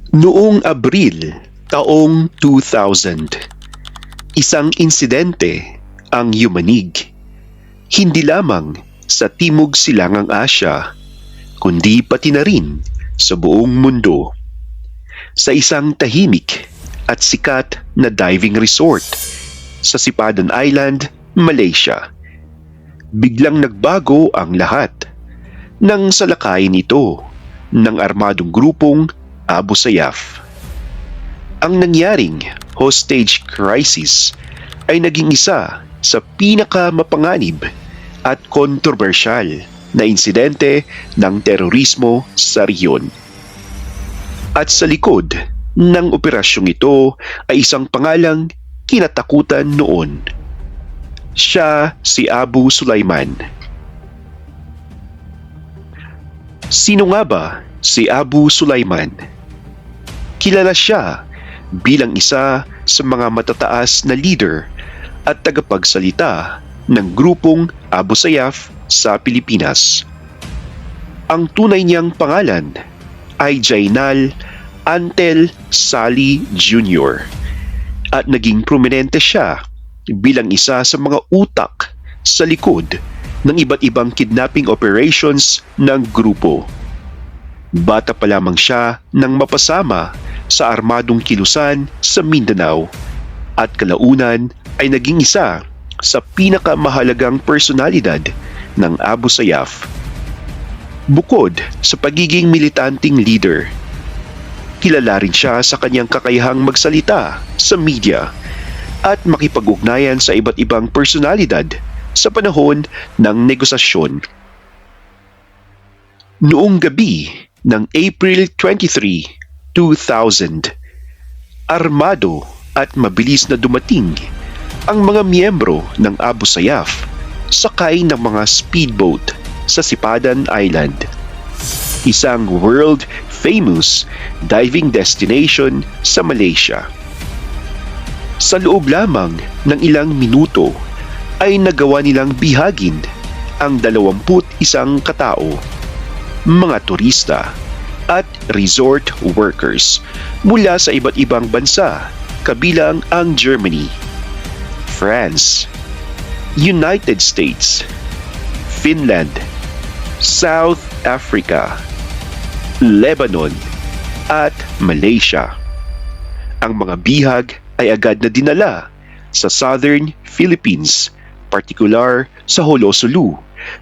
Noong Abril, taong 2000, isang insidente ang yumanig. Hindi lamang sa Timog Silangang Asya, kundi pati na rin sa buong mundo. Sa isang tahimik at sikat na diving resort sa Sipadan Island, Malaysia. Biglang nagbago ang lahat nang salakayin ito ng armadong grupong Abu Sayyaf. Ang nangyaring hostage crisis ay naging isa sa pinakamapanganib at kontrobersyal na insidente ng terorismo sa rehiyon. At sa likod ng operasyong ito ay isang pangalang kinatakutan noon. Siya si Abu Sulaiman. Sino nga ba si Abu Sulaiman? Kilala siya bilang isa sa mga matataas na leader at tagapagsalita ng grupong Abu Sayyaf sa Pilipinas. Ang tunay niyang pangalan ay Jainal Antel Sali Jr. at naging prominente siya bilang isa sa mga utak sa likod ng iba't ibang kidnapping operations ng grupo. Bata pa lamang siya nang mapasama sa armadong kilusan sa Mindanao at kalaunan ay naging isa sa pinakamahalagang personalidad ng Abu Sayyaf. Bukod sa pagiging militanteng leader, kilala rin siya sa kanyang kakayahang magsalita sa media at makipag-ugnayan sa iba't ibang personalidad sa panahon ng negosasyon. Noong gabi ng April 23, 2000, armado at mabilis na dumating ang mga miyembro ng Abu Sayyaf sakay ng mga speedboat sa Sipadan Island, isang world-famous diving destination sa Malaysia. Sa loob lamang ng ilang minuto ay nagawa nilang bihagin ang 21 katao, mga turista at resort workers mula sa iba't ibang bansa kabilang ang Germany, France, United States, Finland, South Africa, Lebanon at Malaysia. Ang mga bihag ay agad na dinala sa Southern Philippines, partikular sa Jolo Sulu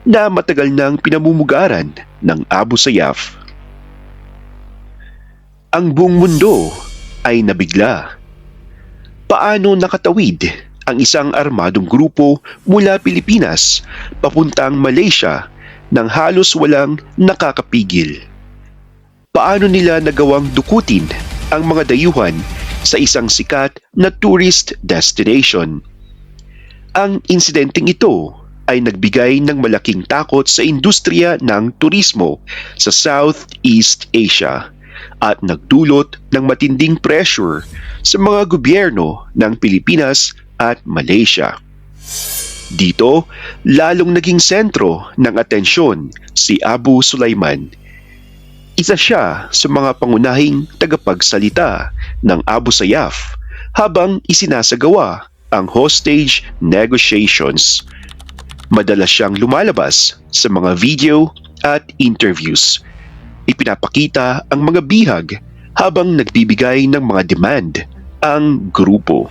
na matagal nang pinamumugaran ng Abu Sayyaf. Ang buong mundo ay nabigla. Paano nakatawid ang isang armadong grupo mula Pilipinas papuntang Malaysia nang halos walang nakakapigil? Paano nila nagawang dukutin ang mga dayuhan sa isang sikat na tourist destination? Ang insidenteng ito ay nagbigay ng malaking takot sa industriya ng turismo sa Southeast Asia at nagdulot ng matinding pressure sa mga gobyerno ng Pilipinas at Malaysia. Dito, lalong naging sentro ng atensyon si Abu Sulaiman. Isa siya sa mga pangunahing tagapagsalita ng Abu Sayyaf habang isinasagawa ang hostage negotiations. Madalas siyang lumalabas sa mga video at interviews. Ipinapakita ang mga bihag habang nagbibigay ng mga demand ang grupo.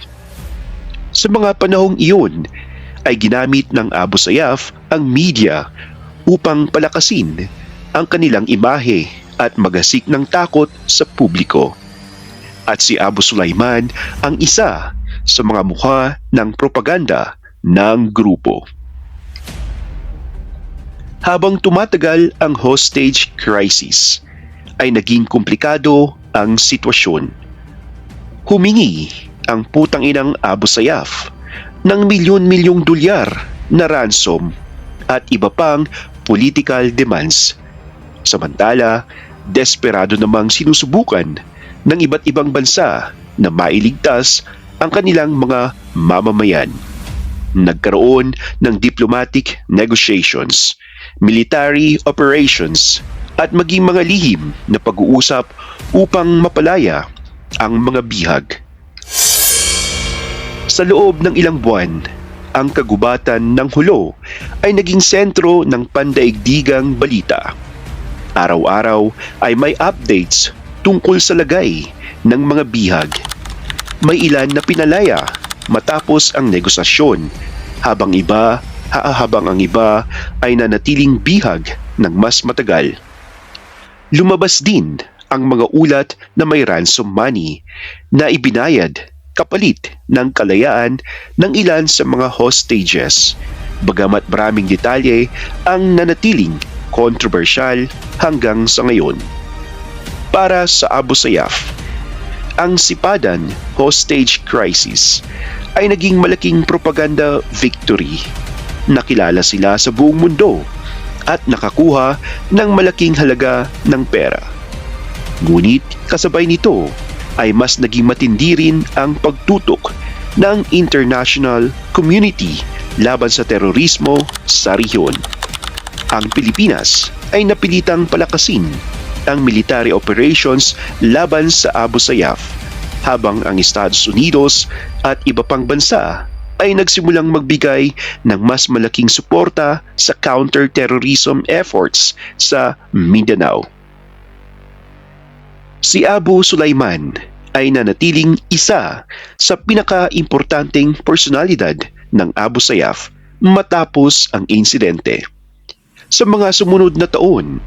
Sa mga panahong iyon ay ginamit ng Abu Sayyaf ang media upang palakasin ang kanilang imahe at magasik ng takot sa publiko. At si Abu Sulaiman ang isa sa mga mukha ng propaganda ng grupo. Habang tumatagal ang hostage crisis, ay naging komplikado ang sitwasyon. Humingi ang putang-inang Abu Sayyaf ng milyon-milyong dolyar na ransom at iba pang political demands. Samantala, desperado namang sinusubukan ng iba't ibang bansa na mailigtas ang kanilang mga mamamayan. Nagkaroon ng diplomatic negotiations, military operations at maging mga lihim na pag-uusap upang mapalaya ang mga bihag. Sa loob ng ilang buwan, ang kagubatan ng Hulo ay naging sentro ng pandaigdigang balita. Araw-araw ay may updates tungkol sa lagay ng mga bihag. May ilan na pinalaya matapos ang negosasyon, habang ang iba ay nanatiling bihag ng mas matagal. Lumabas din ang mga ulat na may ransom money na ibinayad kapalit ng kalayaan ng ilan sa mga hostages, bagamat maraming detalye ang nanatiling kontrobersyal hanggang sa ngayon. Para sa Abu Sayyaf, ang Sipadan hostage crisis ay naging malaking propaganda victory. Nakilala sila sa buong mundo at nakakuha ng malaking halaga ng pera. Ngunit kasabay nito ay mas naging matindi rin ang pagtutok ng international community laban sa terorismo sa rehiyon. Ang Pilipinas ay napilitang palakasin ang military operations laban sa Abu Sayyaf, habang ang Estados Unidos at iba pang bansa ay nagsimulang magbigay ng mas malaking suporta sa counter-terrorism efforts sa Mindanao. Si Abu Sulaiman ay nanatiling isa sa pinaka-importanteng personalidad ng Abu Sayyaf matapos ang insidente. Sa mga sumunod na taon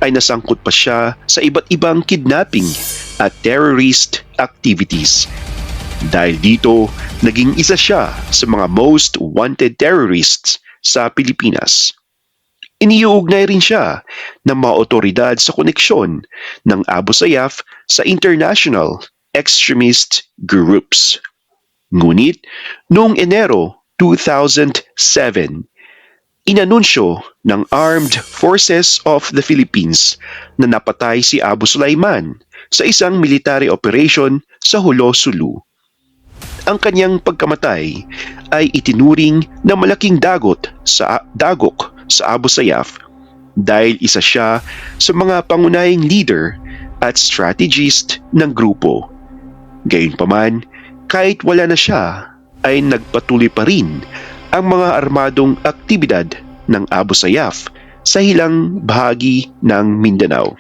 ay nasangkot pa siya sa iba't ibang kidnapping at terrorist activities. Dahil dito, naging isa siya sa mga most wanted terrorists sa Pilipinas. Iniuugnay rin siya ng mga otoridad sa koneksyon ng Abu Sayyaf sa international extremist groups. Ngunit, noong Enero 2007, inanunsyo ng Armed Forces of the Philippines na napatay si Abu Sulaiman sa isang military operation sa Hulo, Sulu. Ang kanyang pagkamatay ay itinuring na malaking dagok sa Abu Sayyaf dahil isa siya sa mga pangunahing leader at strategist ng grupo. Gayunpaman, kahit wala na siya, ay nagpatuloy pa rin ang mga armadong aktibidad ng Abu Sayyaf sa hilang bahagi ng Mindanao.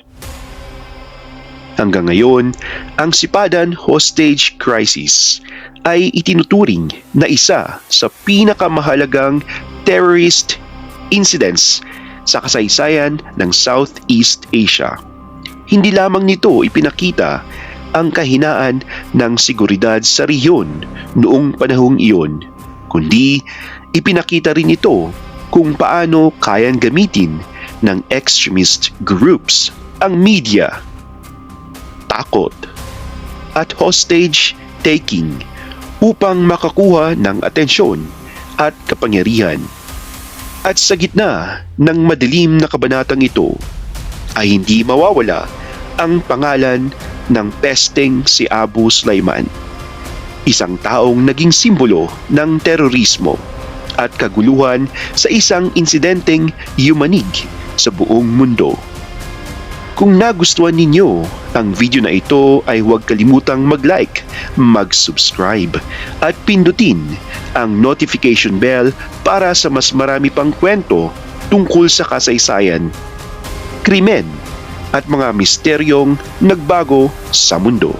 Hanggang ngayon, ang Sipadan hostage crisis ay itinuturing na isa sa pinakamahalagang terrorist incidents sa kasaysayan ng Southeast Asia. Hindi lamang nito ipinakita ang kahinaan ng seguridad sa rehiyon noong panahong iyon, kundi ipinakita rin ito kung paano kayang gamitin ng extremist groups ang media, takot, at hostage taking upang makakuha ng atensyon at kapangyarihan. At sa gitna ng madilim na kabanatang ito ay hindi mawawala ang pangalan ng pesteng si Abu Sulaiman, isang taong naging simbolo ng terorismo at kaguluhan sa isang insidenteng yumanig sa buong mundo. Kung nagustuhan ninyo ang video na ito ay huwag kalimutang mag-like, mag-subscribe at pindutin ang notification bell para sa mas marami pang kwento tungkol sa kasaysayan, krimen at mga misteryong nagbago sa mundo.